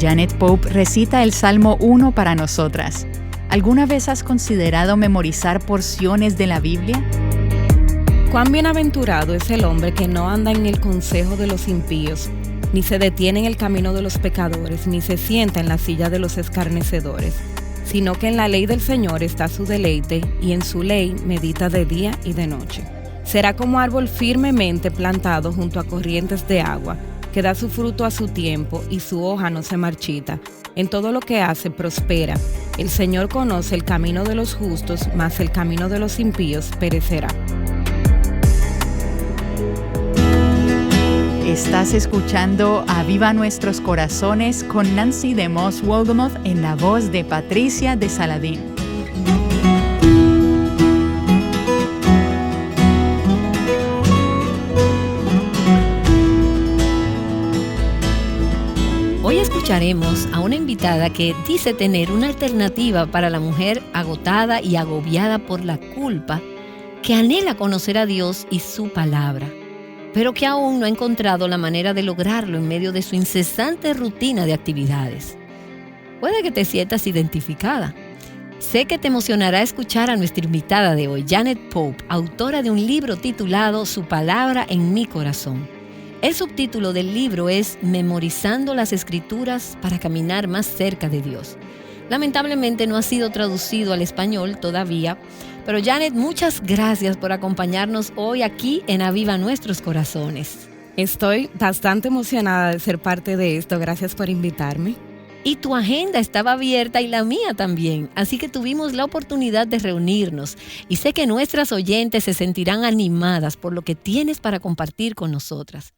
Janet Pope recita el Salmo 1 para nosotras. ¿Alguna vez has considerado memorizar porciones de la Biblia? Cuán bienaventurado es el hombre que no anda en el consejo de los impíos, ni se detiene en el camino de los pecadores, ni se sienta en la silla de los escarnecedores, sino que en la ley del Señor está su deleite, y en su ley medita de día y de noche. Será como árbol firmemente plantado junto a corrientes de agua, que da su fruto a su tiempo y su hoja no se marchita. En todo lo que hace prospera. El Señor conoce el camino de los justos, mas el camino de los impíos perecerá. Estás escuchando Aviva Nuestros Corazones con Nancy DeMoss Wolgemuth en la voz de Patricia de Saladín. Hoy escucharemos a una invitada que dice tener una alternativa para la mujer agotada y agobiada por la culpa, que anhela conocer a Dios y su palabra, pero que aún no ha encontrado la manera de lograrlo en medio de su incesante rutina de actividades. Puede que te sientas identificada. Sé que te emocionará escuchar a nuestra invitada de hoy, Janet Pope, autora de un libro titulado Su palabra en mi corazón. El subtítulo del libro es Memorizando las Escrituras para caminar más cerca de Dios. Lamentablemente no ha sido traducido al español todavía, pero Janet, muchas gracias por acompañarnos hoy aquí en Aviva Nuestros Corazones. Estoy bastante emocionada de ser parte de esto, gracias por invitarme. Y tu agenda estaba abierta y la mía también, así que tuvimos la oportunidad de reunirnos y sé que nuestras oyentes se sentirán animadas por lo que tienes para compartir con nosotras.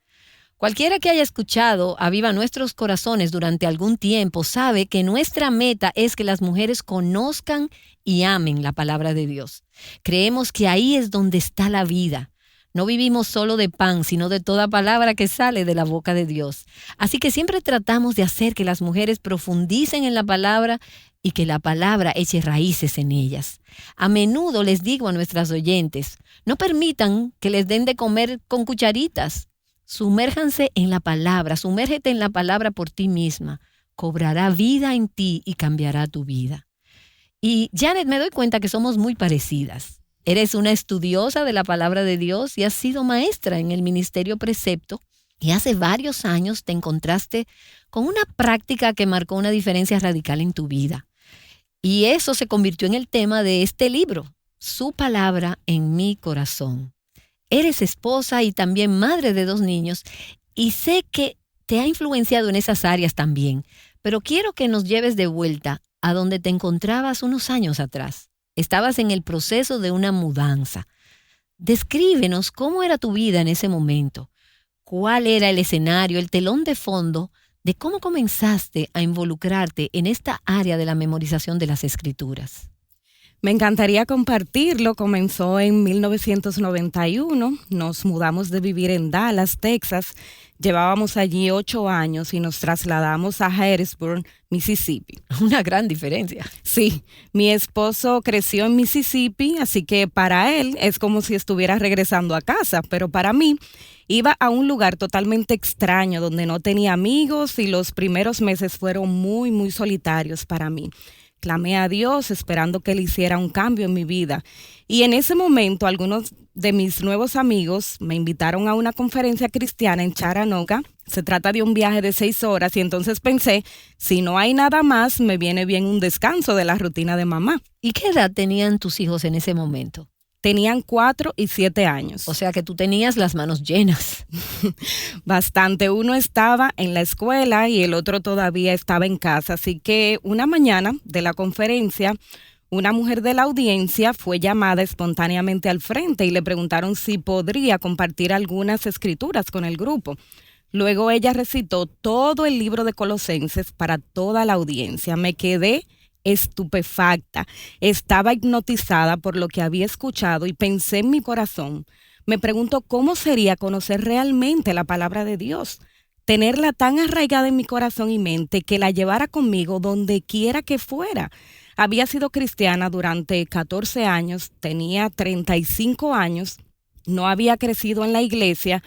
Cualquiera que haya escuchado Aviva Nuestros Corazones durante algún tiempo sabe que nuestra meta es que las mujeres conozcan y amen la palabra de Dios. Creemos que ahí es donde está la vida. No vivimos solo de pan, sino de toda palabra que sale de la boca de Dios. Así que siempre tratamos de hacer que las mujeres profundicen en la palabra y que la palabra eche raíces en ellas. A menudo les digo a nuestras oyentes, no permitan que les den de comer con cucharitas. Sumérjanse en la palabra, sumérgete en la palabra por ti misma. Cobrará vida en ti y cambiará tu vida. Y Janet, me doy cuenta que somos muy parecidas. Eres una estudiosa de la palabra de Dios y has sido maestra en el ministerio Precepto. Y hace varios años te encontraste con una práctica que marcó una diferencia radical en tu vida. Y eso se convirtió en el tema de este libro, Su palabra en mi corazón. Eres esposa y también madre de 2 niños y sé que te ha influenciado en esas áreas también, pero quiero que nos lleves de vuelta a donde te encontrabas unos años atrás. Estabas en el proceso de una mudanza. Descríbenos cómo era tu vida en ese momento, cuál era el escenario, el telón de fondo de cómo comenzaste a involucrarte en esta área de la memorización de las Escrituras. Me encantaría compartirlo. Comenzó en 1991. Nos mudamos de vivir en Dallas, Texas. Llevábamos allí 8 años y nos trasladamos a Harrisburg, Mississippi. Una gran diferencia. Sí, mi esposo creció en Mississippi, así que para él es como si estuviera regresando a casa, pero para mí iba a un lugar totalmente extraño donde no tenía amigos y los primeros meses fueron muy, muy solitarios para mí. Clamé a Dios esperando que Él hiciera un cambio en mi vida. Y en ese momento, algunos de mis nuevos amigos me invitaron a una conferencia cristiana en Chattanooga. Se trata de un viaje de 6 horas y entonces pensé, si no hay nada más, me viene bien un descanso de la rutina de mamá. ¿Y qué edad tenían tus hijos en ese momento? Tenían 4 y 7 años. O sea que tú tenías las manos llenas. Bastante. Uno estaba en la escuela y el otro todavía estaba en casa. Así que una mañana de la conferencia, una mujer de la audiencia fue llamada espontáneamente al frente y le preguntaron si podría compartir algunas escrituras con el grupo. Luego ella recitó todo el libro de Colosenses para toda la audiencia. Me quedé estupefacta. Estaba hipnotizada por lo que había escuchado y pensé en mi corazón. Me pregunto cómo sería conocer realmente la palabra de Dios, tenerla tan arraigada en mi corazón y mente que la llevara conmigo donde quiera que fuera. Había sido cristiana durante 14 años, tenía 35 años, no había crecido en la iglesia,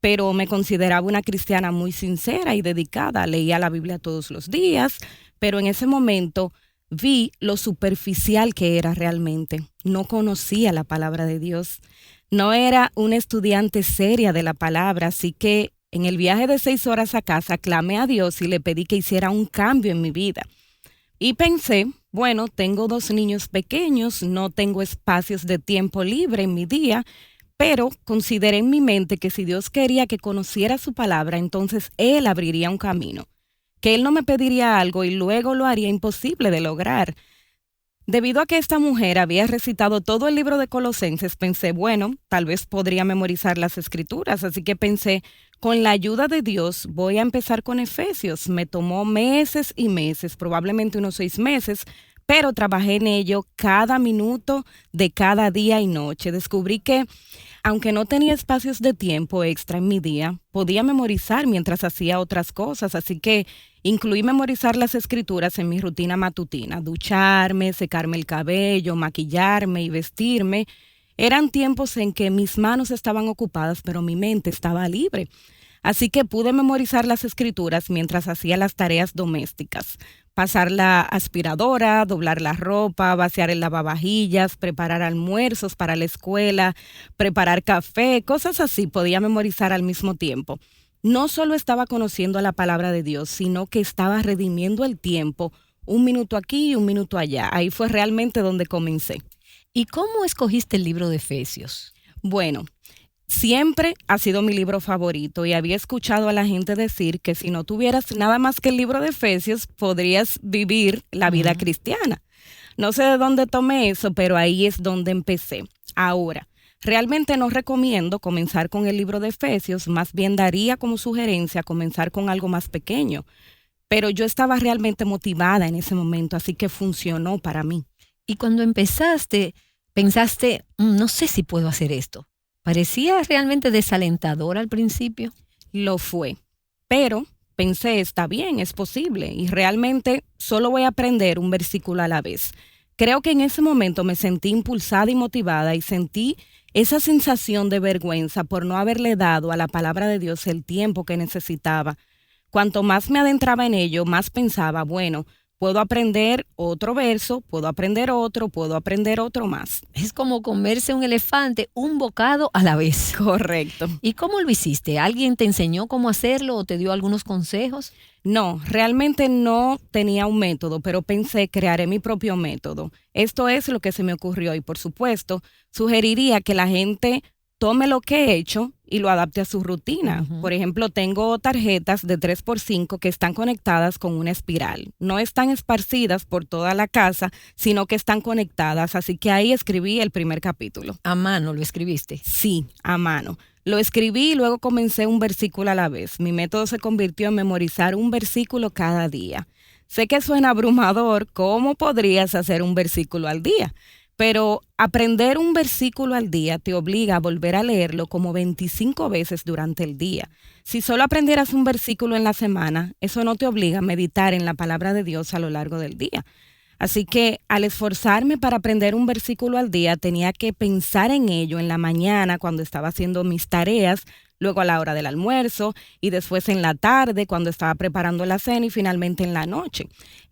pero me consideraba una cristiana muy sincera y dedicada. Leía la Biblia todos los días, pero en ese momento vi lo superficial que era realmente. No conocía la palabra de Dios. No era una estudiante seria de la palabra, así que en el viaje de 6 horas a casa clamé a Dios y le pedí que hiciera un cambio en mi vida. Y pensé, bueno, tengo 2 niños pequeños, no tengo espacios de tiempo libre en mi día, pero consideré en mi mente que si Dios quería que conociera su palabra, entonces Él abriría un camino, que Él no me pediría algo y luego lo haría imposible de lograr. Debido a que esta mujer había recitado todo el libro de Colosenses, pensé, bueno, tal vez podría memorizar las escrituras, así que pensé, con la ayuda de Dios voy a empezar con Efesios. Me tomó meses y meses, probablemente unos 6 meses, pero trabajé en ello cada minuto de cada día y noche. Descubrí que, aunque no tenía espacios de tiempo extra en mi día, podía memorizar mientras hacía otras cosas, así que incluí memorizar las escrituras en mi rutina matutina, ducharme, secarme el cabello, maquillarme y vestirme. Eran tiempos en que mis manos estaban ocupadas, pero mi mente estaba libre. Así que pude memorizar las escrituras mientras hacía las tareas domésticas. Pasar la aspiradora, doblar la ropa, vaciar el lavavajillas, preparar almuerzos para la escuela, preparar café, cosas así podía memorizar al mismo tiempo. No solo estaba conociendo la palabra de Dios, sino que estaba redimiendo el tiempo, 1 minuto aquí y 1 minuto allá. Ahí fue realmente donde comencé. ¿Y cómo escogiste el libro de Efesios? Bueno, siempre ha sido mi libro favorito y había escuchado a la gente decir que si no tuvieras nada más que el libro de Efesios, podrías vivir la vida cristiana. No sé de dónde tomé eso, pero ahí es donde empecé. Ahora, realmente no recomiendo comenzar con el libro de Efesios, más bien daría como sugerencia comenzar con algo más pequeño. Pero yo estaba realmente motivada en ese momento, así que funcionó para mí. Y cuando empezaste, pensaste, no sé si puedo hacer esto. ¿Parecía realmente desalentador al principio? Lo fue, pero pensé, está bien, es posible, y realmente solo voy a aprender un versículo a la vez. Creo que en ese momento me sentí impulsada y motivada y sentí esa sensación de vergüenza por no haberle dado a la palabra de Dios el tiempo que necesitaba. Cuanto más me adentraba en ello, más pensaba, bueno, puedo aprender otro verso, puedo aprender otro más. Es como comerse un elefante, un bocado a la vez. Correcto. ¿Y cómo lo hiciste? ¿Alguien te enseñó cómo hacerlo o te dio algunos consejos? No, realmente no tenía un método, pero pensé, crearé mi propio método. Esto es lo que se me ocurrió y, por supuesto, sugeriría que la gente tome lo que he hecho y lo adapte a su rutina. Por ejemplo, tengo tarjetas de 3x5 que están conectadas con una espiral. No están esparcidas por toda la casa, sino que están conectadas. Así que ahí escribí el primer capítulo. ¿A mano lo escribiste? Sí, a mano. Lo escribí y luego comencé un versículo a la vez. Mi método se convirtió en memorizar un versículo cada día. Sé que suena abrumador. ¿Cómo podrías hacer un versículo al día? Pero aprender un versículo al día te obliga a volver a leerlo como 25 veces durante el día. Si solo aprendieras un versículo en la semana, eso no te obliga a meditar en la palabra de Dios a lo largo del día. Así que al esforzarme para aprender un versículo al día, tenía que pensar en ello en la mañana cuando estaba haciendo mis tareas, luego a la hora del almuerzo y después en la tarde cuando estaba preparando la cena y finalmente en la noche.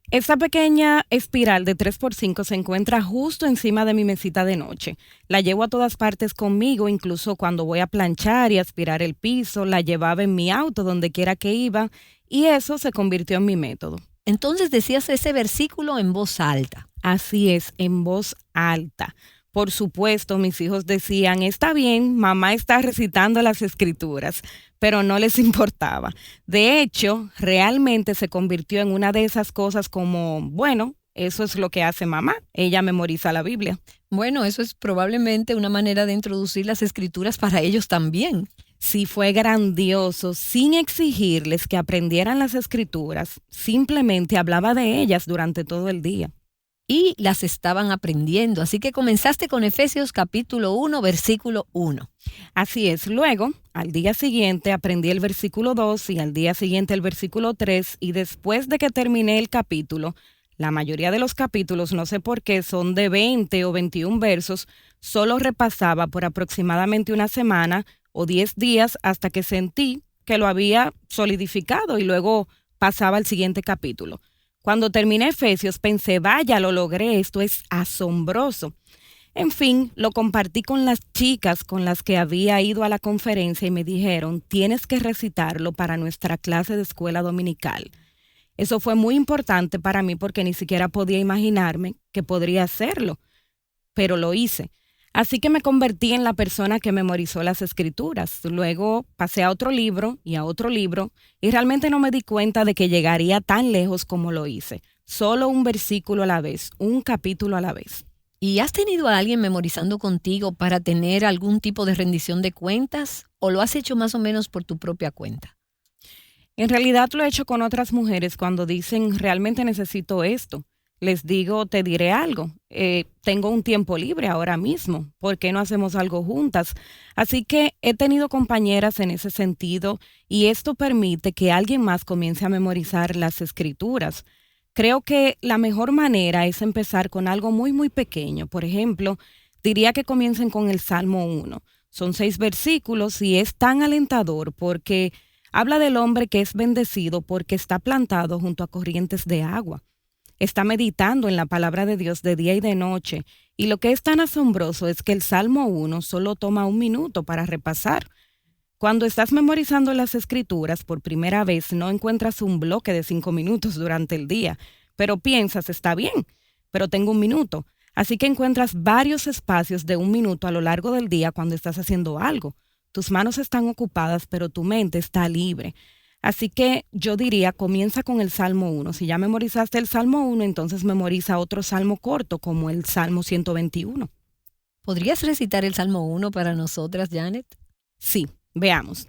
Esta pequeña espiral de 3x5 se encuentra justo encima de mi mesita de noche. La llevo a todas partes conmigo, incluso cuando voy a planchar y aspirar el piso, la llevaba en mi auto donde quiera que iba y eso se convirtió en mi método. Entonces decías ese versículo en voz alta. Así es, en voz alta. Por supuesto, mis hijos decían, está bien, mamá está recitando las escrituras, pero no les importaba. De hecho, realmente se convirtió en una de esas cosas como, bueno, eso es lo que hace mamá, ella memoriza la Biblia. Bueno, eso es probablemente una manera de introducir las escrituras para ellos también. Sí, fue grandioso, sin exigirles que aprendieran las escrituras, simplemente hablaba de ellas durante todo el día. Y las estaban aprendiendo. Así que comenzaste con Efesios capítulo 1, versículo 1. Así es. Luego, al día siguiente, aprendí el versículo 2 y al día siguiente el versículo 3. Y después de que terminé el capítulo, la mayoría de los capítulos, no sé por qué, son de 20 o 21 versos, solo repasaba por aproximadamente una semana o 10 días hasta que sentí que lo había solidificado y luego pasaba al siguiente capítulo. Cuando terminé Efesios pensé, vaya, lo logré, esto es asombroso. En fin, lo compartí con las chicas con las que había ido a la conferencia y me dijeron, tienes que recitarlo para nuestra clase de escuela dominical. Eso fue muy importante para mí porque ni siquiera podía imaginarme que podría hacerlo, pero lo hice. Así que me convertí en la persona que memorizó las escrituras. Luego pasé a otro libro y a otro libro y realmente no me di cuenta de que llegaría tan lejos como lo hice. Solo un versículo a la vez, un capítulo a la vez. ¿Y has tenido a alguien memorizando contigo para tener algún tipo de rendición de cuentas o lo has hecho más o menos por tu propia cuenta? En realidad lo he hecho con otras mujeres cuando dicen, realmente necesito esto. Les digo, te diré algo, tengo un tiempo libre ahora mismo, ¿por qué no hacemos algo juntas? Así que he tenido compañeras en ese sentido y esto permite que alguien más comience a memorizar las escrituras. Creo que la mejor manera es empezar con algo muy, muy pequeño. Por ejemplo, diría que comiencen con el Salmo 1. Son 6 versículos y es tan alentador porque habla del hombre que es bendecido porque está plantado junto a corrientes de agua. Está meditando en la palabra de Dios de día y de noche. Y lo que es tan asombroso es que el Salmo 1 solo toma 1 minuto para repasar. Cuando estás memorizando las escrituras por primera vez, no encuentras un bloque de 5 minutos durante el día, pero piensas, está bien, pero tengo 1 minuto. Así que encuentras varios espacios de 1 minuto a lo largo del día cuando estás haciendo algo. Tus manos están ocupadas, pero tu mente está libre. Así que yo diría, comienza con el Salmo 1. Si ya memorizaste el Salmo 1, entonces memoriza otro salmo corto, como el Salmo 121. ¿Podrías recitar el Salmo 1 para nosotras, Janet? Sí. Veamos.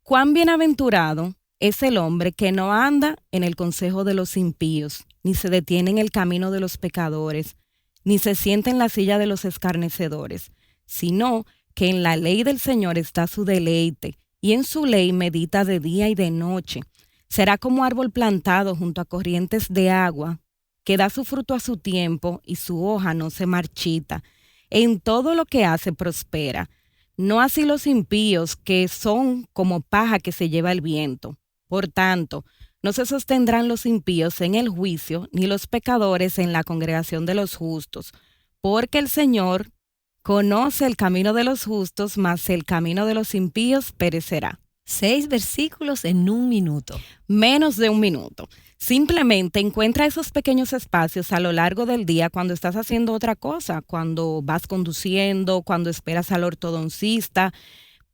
Cuán bienaventurado es el hombre que no anda en el consejo de los impíos, ni se detiene en el camino de los pecadores, ni se sienta en la silla de los escarnecedores, sino que en la ley del Señor está su deleite, y en su ley medita de día y de noche. Será como árbol plantado junto a corrientes de agua, que da su fruto a su tiempo, y su hoja no se marchita. En todo lo que hace prospera. No así los impíos, que son como paja que se lleva el viento. Por tanto, no se sostendrán los impíos en el juicio, ni los pecadores en la congregación de los justos, porque el Señor conoce el camino de los justos, mas el camino de los impíos perecerá. 6 versículos en 1 minuto. Menos de 1 minuto. Simplemente encuentra esos pequeños espacios a lo largo del día cuando estás haciendo otra cosa, cuando vas conduciendo, cuando esperas al ortodoncista.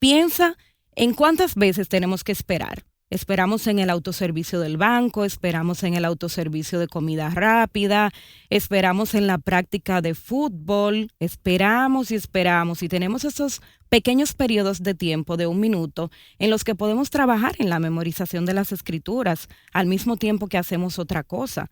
Piensa en cuántas veces tenemos que esperar. Esperamos en el autoservicio del banco, esperamos en el autoservicio de comida rápida, esperamos en la práctica de fútbol, esperamos y tenemos esos pequeños periodos de tiempo de 1 minuto en los que podemos trabajar en la memorización de las escrituras al mismo tiempo que hacemos otra cosa.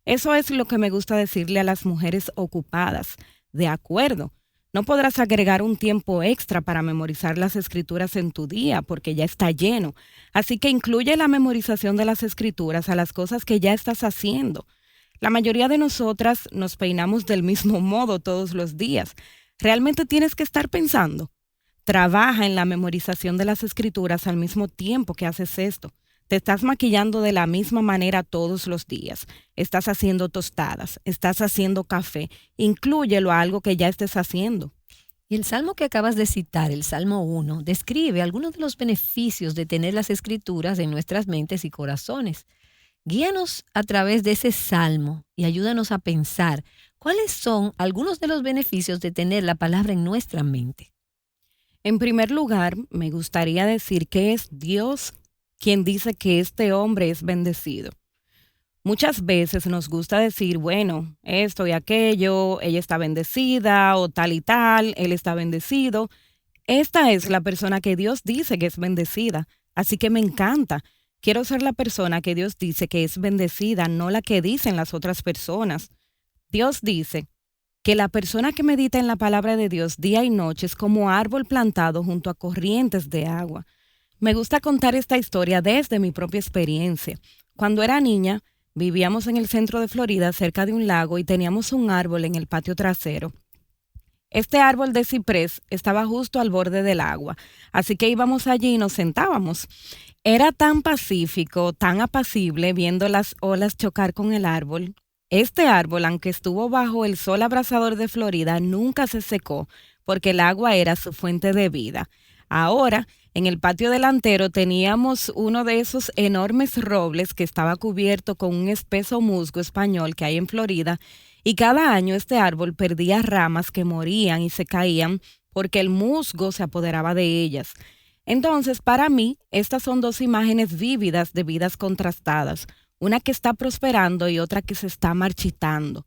Eso es lo que me gusta decirle a las mujeres ocupadas. De acuerdo. No podrás agregar un tiempo extra para memorizar las escrituras en tu día porque ya está lleno. Así que incluye la memorización de las escrituras a las cosas que ya estás haciendo. La mayoría de nosotras nos peinamos del mismo modo todos los días. ¿Realmente tienes que estar pensando? Trabaja en la memorización de las escrituras al mismo tiempo que haces esto. Te estás maquillando de la misma manera todos los días. Estás haciendo tostadas, estás haciendo café. Inclúyelo a algo que ya estés haciendo. Y el salmo que acabas de citar, el Salmo 1, describe algunos de los beneficios de tener las escrituras en nuestras mentes y corazones. Guíanos a través de ese salmo y ayúdanos a pensar cuáles son algunos de los beneficios de tener la palabra en nuestra mente. En primer lugar, me gustaría decir que es Dios quien dice que este hombre es bendecido. Muchas veces nos gusta decir, bueno, esto y aquello, ella está bendecida, o tal y tal, él está bendecido. Esta es la persona que Dios dice que es bendecida, así que me encanta. Quiero ser la persona que Dios dice que es bendecida, no la que dicen las otras personas. Dios dice que la persona que medita en la palabra de Dios día y noche es como árbol plantado junto a corrientes de agua. Me gusta contar esta historia desde mi propia experiencia. Cuando era niña, vivíamos en el centro de Florida, cerca de un lago, y teníamos un árbol en el patio trasero. Este árbol de ciprés estaba justo al borde del agua, así que íbamos allí y nos sentábamos. Era tan pacífico, tan apacible viendo las olas chocar con el árbol. Este árbol, aunque estuvo bajo el sol abrasador de Florida, nunca se secó porque el agua era su fuente de vida. Ahora, en el patio delantero teníamos uno de esos enormes robles que estaba cubierto con un espeso musgo español que hay en Florida, y cada año este árbol perdía ramas que morían y se caían porque el musgo se apoderaba de ellas. Entonces, para mí, estas son dos imágenes vívidas de vidas contrastadas, una que está prosperando y otra que se está marchitando.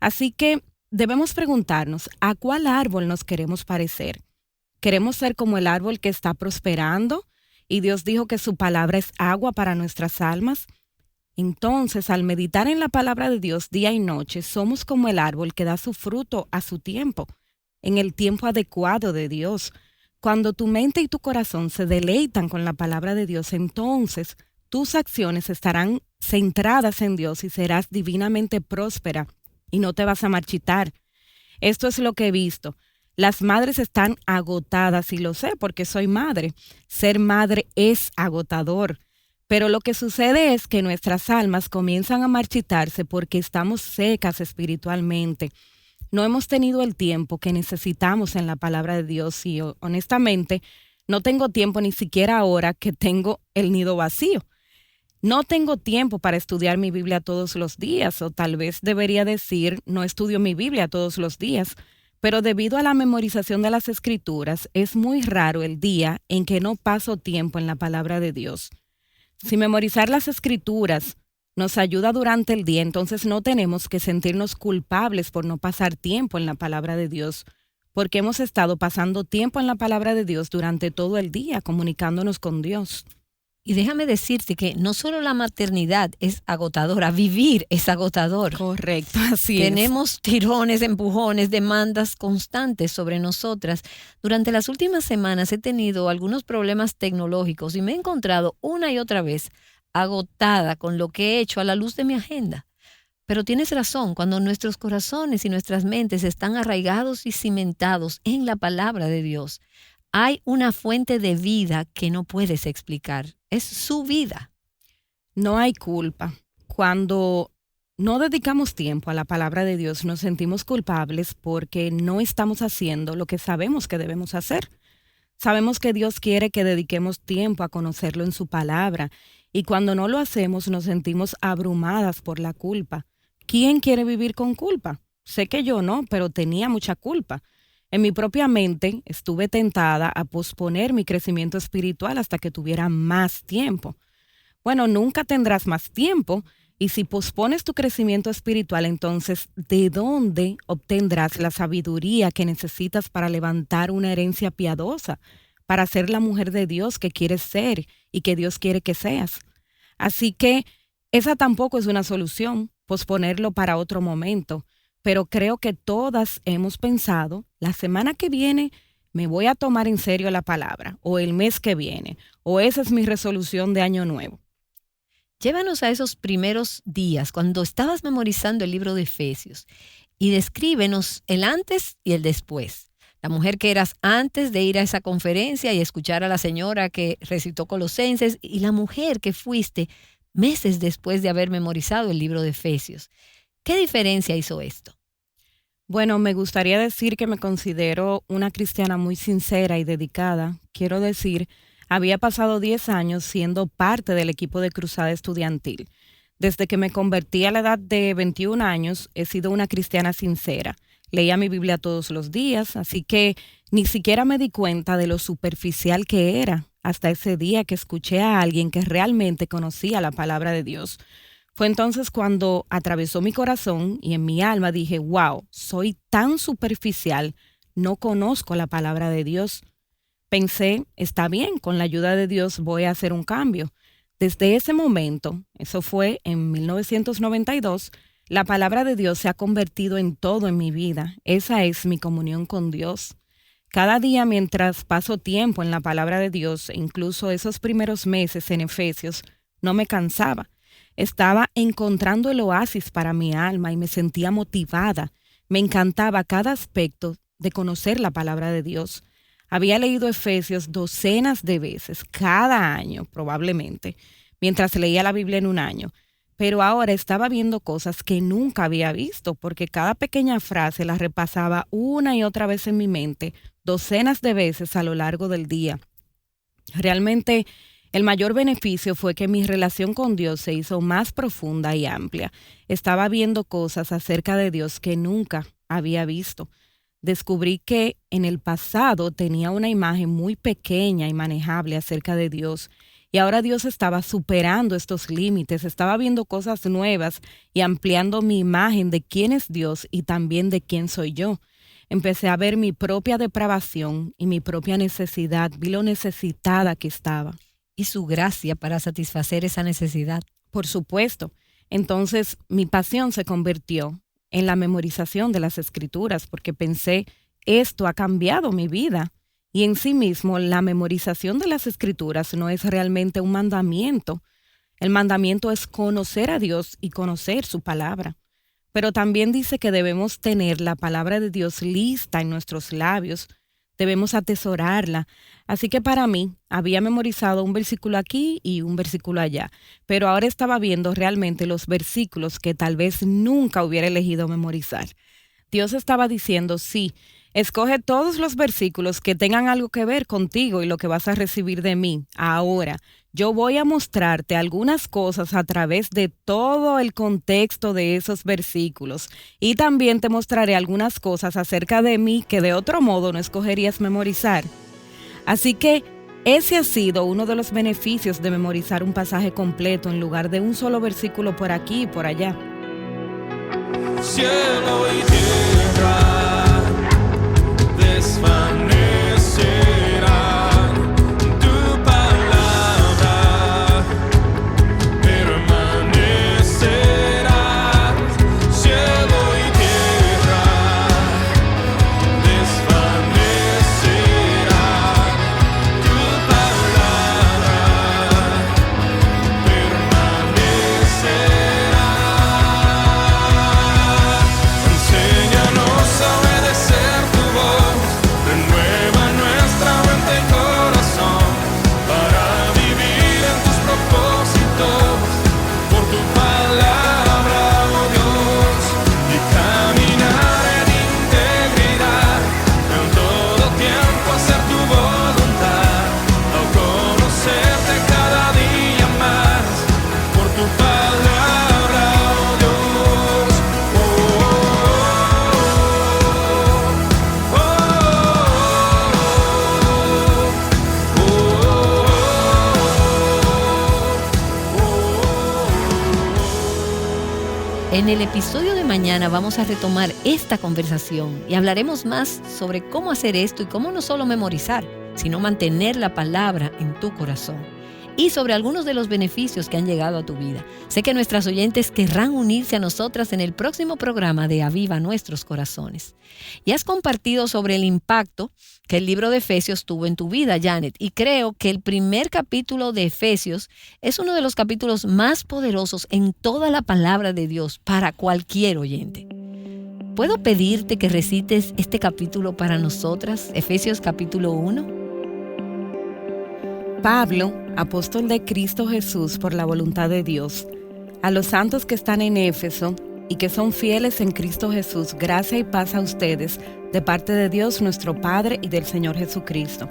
Así que debemos preguntarnos, ¿a cuál árbol nos queremos parecer? ¿Queremos ser como el árbol que está prosperando? Y Dios dijo que su palabra es agua para nuestras almas. Entonces, al meditar en la palabra de Dios día y noche, somos como el árbol que da su fruto a su tiempo, en el tiempo adecuado de Dios. Cuando tu mente y tu corazón se deleitan con la palabra de Dios, entonces tus acciones estarán centradas en Dios y serás divinamente próspera y no te vas a marchitar. Esto es lo que he visto. Las madres están agotadas y lo sé porque soy madre. Ser madre es agotador. Pero lo que sucede es que nuestras almas comienzan a marchitarse porque estamos secas espiritualmente. No hemos tenido el tiempo que necesitamos en la palabra de Dios y honestamente no tengo tiempo ni siquiera ahora que tengo el nido vacío. No tengo tiempo para estudiar mi Biblia todos los días, o tal vez debería decir, no estudio mi Biblia todos los días, pero debido a la memorización de las Escrituras, es muy raro el día en que no paso tiempo en la palabra de Dios. Si memorizar las Escrituras nos ayuda durante el día, entonces no tenemos que sentirnos culpables por no pasar tiempo en la palabra de Dios, porque hemos estado pasando tiempo en la palabra de Dios durante todo el día, comunicándonos con Dios. Y déjame decirte que no solo la maternidad es agotadora, vivir es agotador. Correcto, así es. Tenemos tirones, empujones, demandas constantes sobre nosotras. Durante las últimas semanas he tenido algunos problemas tecnológicos y me he encontrado una y otra vez agotada con lo que he hecho a la luz de mi agenda. Pero tienes razón, cuando nuestros corazones y nuestras mentes están arraigados y cimentados en la palabra de Dios, hay una fuente de vida que no puedes explicar. Es su vida. No hay culpa. Cuando no dedicamos tiempo a la palabra de Dios, nos sentimos culpables porque no estamos haciendo lo que sabemos que debemos hacer. Sabemos que Dios quiere que dediquemos tiempo a conocerlo en su palabra, y cuando no lo hacemos nos sentimos abrumadas por la culpa. ¿Quién quiere vivir con culpa? Sé que yo no, pero tenía mucha culpa. En mi propia mente estuve tentada a posponer mi crecimiento espiritual hasta que tuviera más tiempo. Bueno, nunca tendrás más tiempo, y si pospones tu crecimiento espiritual, entonces, ¿de dónde obtendrás la sabiduría que necesitas para levantar una herencia piadosa, para ser la mujer de Dios que quieres ser y que Dios quiere que seas? Así que esa tampoco es una solución, posponerlo para otro momento. Pero creo que todas hemos pensado, la semana que viene me voy a tomar en serio la palabra, o el mes que viene, o esa es mi resolución de año nuevo. Llévanos a esos primeros días, cuando estabas memorizando el libro de Efesios, y descríbenos el antes y el después. La mujer que eras antes de ir a esa conferencia y escuchar a la señora que recitó Colosenses, y la mujer que fuiste meses después de haber memorizado el libro de Efesios. ¿Qué diferencia hizo esto? Bueno, me gustaría decir que me considero una cristiana muy sincera y dedicada. Quiero decir, había pasado 10 años siendo parte del equipo de Cruzada Estudiantil. Desde que me convertí a la edad de 21 años, he sido una cristiana sincera. Leía mi Biblia todos los días, así que ni siquiera me di cuenta de lo superficial que era hasta ese día que escuché a alguien que realmente conocía la palabra de Dios. Fue entonces cuando atravesó mi corazón y en mi alma dije, wow, soy tan superficial, no conozco la palabra de Dios. Pensé, está bien, con la ayuda de Dios voy a hacer un cambio. Desde ese momento, eso fue en 1992, la palabra de Dios se ha convertido en todo en mi vida. Esa es mi comunión con Dios. Cada día mientras paso tiempo en la palabra de Dios, incluso esos primeros meses en Efesios, no me cansaba. Estaba encontrando el oasis para mi alma y me sentía motivada. Me encantaba cada aspecto de conocer la palabra de Dios. Había leído Efesios docenas de veces, cada año probablemente, mientras leía la Biblia en un año. Pero ahora estaba viendo cosas que nunca había visto, porque cada pequeña frase la repasaba una y otra vez en mi mente, docenas de veces a lo largo del día. Realmente, el mayor beneficio fue que mi relación con Dios se hizo más profunda y amplia. Estaba viendo cosas acerca de Dios que nunca había visto. Descubrí que en el pasado tenía una imagen muy pequeña y manejable acerca de Dios. Y ahora Dios estaba superando estos límites, estaba viendo cosas nuevas y ampliando mi imagen de quién es Dios y también de quién soy yo. Empecé a ver mi propia depravación y mi propia necesidad, vi lo necesitada que estaba. Y su gracia para satisfacer esa necesidad. Por supuesto. Entonces mi pasión se convirtió en la memorización de las Escrituras, porque pensé, esto ha cambiado mi vida. Y en sí mismo, la memorización de las Escrituras no es realmente un mandamiento. El mandamiento es conocer a Dios y conocer su palabra. Pero también dice que debemos tener la palabra de Dios lista en nuestros labios. Debemos atesorarla. Así que para mí, había memorizado un versículo aquí y un versículo allá. Pero ahora estaba viendo realmente los versículos que tal vez nunca hubiera elegido memorizar. Dios estaba diciendo, sí, escoge todos los versículos que tengan algo que ver contigo y lo que vas a recibir de mí. Ahora, yo voy a mostrarte algunas cosas a través de todo el contexto de esos versículos. Y también te mostraré algunas cosas acerca de mí que de otro modo no escogerías memorizar. Así que ese ha sido uno de los beneficios de memorizar un pasaje completo en lugar de un solo versículo por aquí y por allá. Cielo y tierra desvanecerán, tu palabra permanecerá. Cielo y tierra desvanecerá, tu palabra permanecerá. Enséñanos a obedecer tu voz, renueva nuestra mente y corazón para vivir en tus propósitos, por tu palabra, oh Dios, y caminar en integridad, en todo tiempo hacer tu voluntad, al conocerte cada día más, por tu palabra, oh Dios. En el episodio de mañana vamos a retomar esta conversación y hablaremos más sobre cómo hacer esto y cómo no solo memorizar, sino mantener la palabra en tu corazón. Y sobre algunos de los beneficios que han llegado a tu vida. Sé que nuestras oyentes querrán unirse a nosotras en el próximo programa de Aviva Nuestros Corazones. Y has compartido sobre el impacto que el libro de Efesios tuvo en tu vida, Janet. Y creo que el primer capítulo de Efesios es uno de los capítulos más poderosos en toda la palabra de Dios para cualquier oyente. ¿Puedo pedirte que recites este capítulo para nosotras, Efesios capítulo 1? Pablo, apóstol de Cristo Jesús por la voluntad de Dios, a los santos que están en Éfeso y que son fieles en Cristo Jesús, gracia y paz a ustedes, de parte de Dios nuestro Padre y del Señor Jesucristo.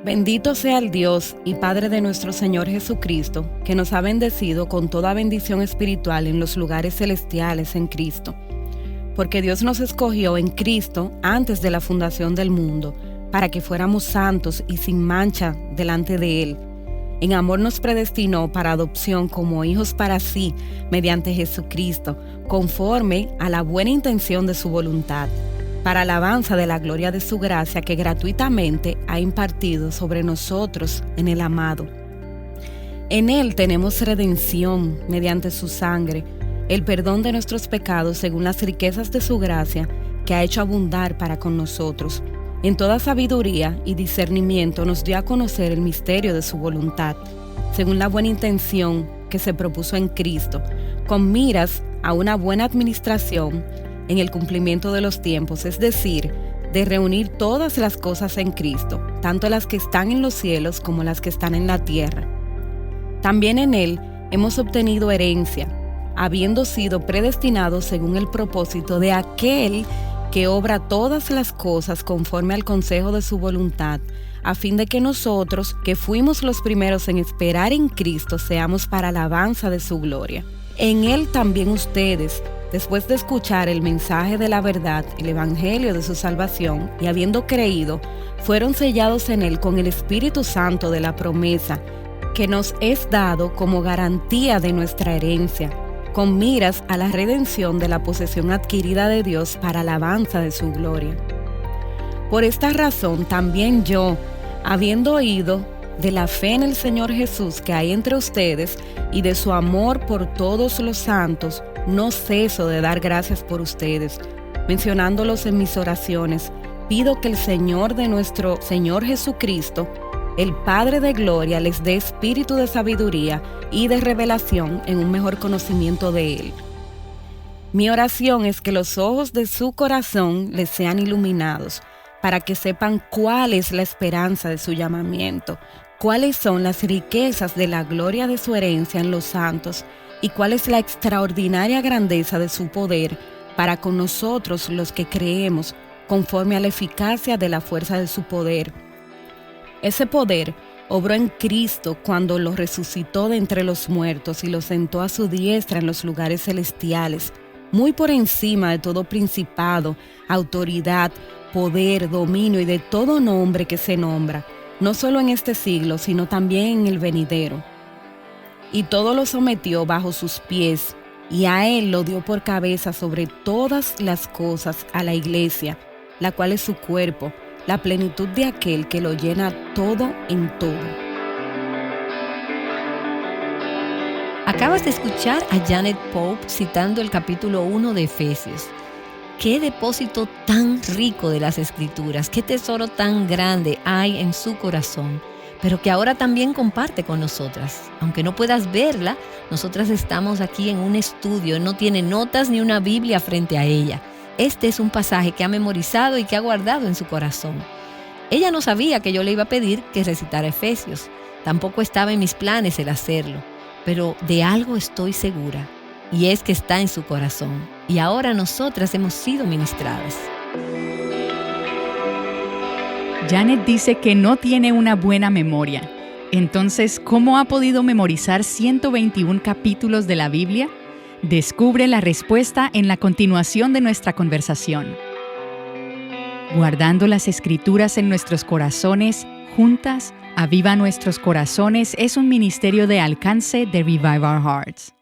Bendito sea el Dios y Padre de nuestro Señor Jesucristo, que nos ha bendecido con toda bendición espiritual en los lugares celestiales en Cristo. Porque Dios nos escogió en Cristo antes de la fundación del mundo, para que fuéramos santos y sin mancha delante de Él. En amor nos predestinó para adopción como hijos para sí, mediante Jesucristo, conforme a la buena intención de su voluntad, para alabanza de la gloria de su gracia que gratuitamente ha impartido sobre nosotros en el amado. En Él tenemos redención mediante su sangre, el perdón de nuestros pecados según las riquezas de su gracia que ha hecho abundar para con nosotros. En toda sabiduría y discernimiento nos dio a conocer el misterio de su voluntad, según la buena intención que se propuso en Cristo, con miras a una buena administración en el cumplimiento de los tiempos, es decir, de reunir todas las cosas en Cristo, tanto las que están en los cielos como las que están en la tierra. También en Él hemos obtenido herencia, habiendo sido predestinados según el propósito de aquel que obra todas las cosas conforme al consejo de su voluntad, a fin de que nosotros, que fuimos los primeros en esperar en Cristo, seamos para alabanza de su gloria. En Él también ustedes, después de escuchar el mensaje de la verdad, el evangelio de su salvación, y habiendo creído, fueron sellados en Él con el Espíritu Santo de la promesa, que nos es dado como garantía de nuestra herencia, con miras a la redención de la posesión adquirida de Dios para alabanza de su gloria. Por esta razón también yo, habiendo oído de la fe en el Señor Jesús que hay entre ustedes y de su amor por todos los santos, no ceso de dar gracias por ustedes, mencionándolos en mis oraciones. Pido que el Señor de nuestro Señor Jesucristo, el Padre de gloria, les dé espíritu de sabiduría y de revelación en un mejor conocimiento de Él. Mi oración es que los ojos de su corazón les sean iluminados, para que sepan cuál es la esperanza de su llamamiento, cuáles son las riquezas de la gloria de su herencia en los santos y cuál es la extraordinaria grandeza de su poder para con nosotros los que creemos, conforme a la eficacia de la fuerza de su poder. Ese poder obró en Cristo cuando lo resucitó de entre los muertos y lo sentó a su diestra en los lugares celestiales, muy por encima de todo principado, autoridad, poder, dominio y de todo nombre que se nombra, no solo en este siglo, sino también en el venidero. Y todo lo sometió bajo sus pies, y a Él lo dio por cabeza sobre todas las cosas a la Iglesia, la cual es su cuerpo, la plenitud de aquel que lo llena todo en todo. Acabas de escuchar a Janet Pope citando el capítulo 1 de Efesios. Qué depósito tan rico de las Escrituras, qué tesoro tan grande hay en su corazón, pero que ahora también comparte con nosotras. Aunque no puedas verla, nosotras estamos aquí en un estudio, no tiene notas ni una Biblia frente a ella. Este es un pasaje que ha memorizado y que ha guardado en su corazón. Ella no sabía que yo le iba a pedir que recitara Efesios. Tampoco estaba en mis planes el hacerlo. Pero de algo estoy segura, y es que está en su corazón. Y ahora nosotras hemos sido ministradas. Janet dice que no tiene una buena memoria. Entonces, ¿cómo ha podido memorizar 121 capítulos de la Biblia? Descubre la respuesta en la continuación de nuestra conversación. Guardando las Escrituras en nuestros corazones, juntas, Aviva Nuestros Corazones es un ministerio de alcance de Revive Our Hearts.